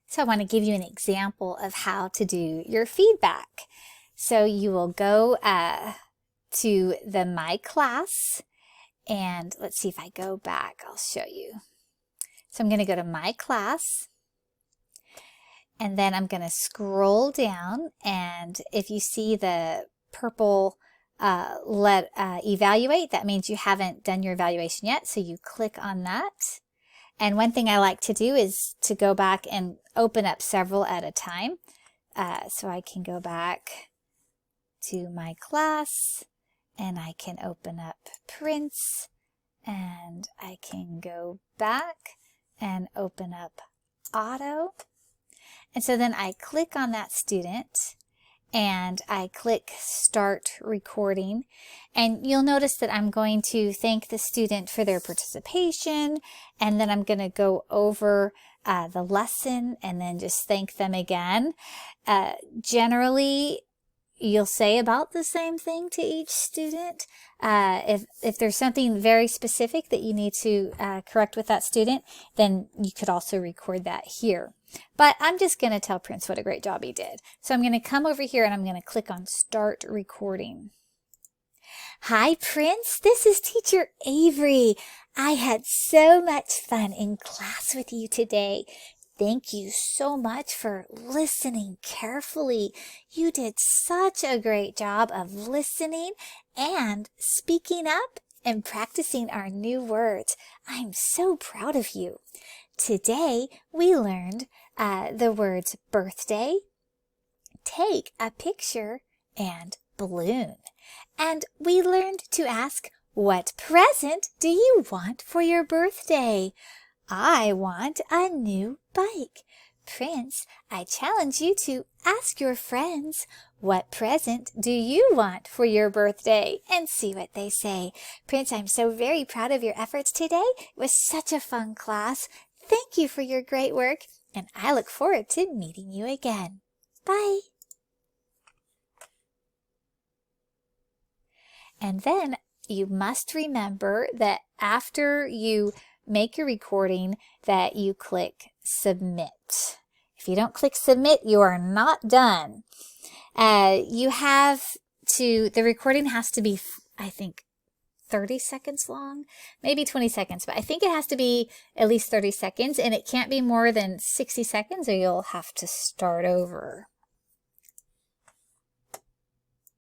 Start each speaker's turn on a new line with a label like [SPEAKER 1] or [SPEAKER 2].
[SPEAKER 1] So I want to give you an example of how to do your feedback. So you will go to the My Class, and let's see if I go back, I'll show you. So I'm going to go to My Class, and then I'm going to scroll down, and if you see the purple evaluate, that means you haven't done your evaluation yet, so you click on that. And one thing I like to do is to go back and open up several at a time. So I can go back to My Class, and I can open up Prince, and I can go back and open up Auto. And so then I click on that student, and I click Start Recording, and you'll notice that I'm going to thank the student for their participation, and then I'm going to go over the lesson and then just thank them again. Generally, you'll say about the same thing to each student. If there's something very specific that you need to correct with that student, then you could also record that here. But I'm just going to tell Prince what a great job he did. So I'm going to come over here and I'm going to click on Start Recording. Hi, Prince. This is Teacher Avery. I had so much fun in class with you today. Thank you so much for listening carefully. You did such a great job of listening and speaking up and practicing our new words. I'm so proud of you. Today, we learned the words birthday, take a picture, and balloon. And we learned to ask, what present do you want for your birthday? I want a new bike. Prince, I challenge you to ask your friends, what present do you want for your birthday? And see what they say. Prince, I'm so very proud of your efforts today. It was such a fun class. Thank you for your great work, and I look forward to meeting you again. Bye. And then you must remember that after you make your recording that you click submit. If you don't click submit, you are not done. The recording has to be, I think, 30 seconds long, maybe 20 seconds, but I think it has to be at least 30 seconds, and it can't be more than 60 seconds or you'll have to start over.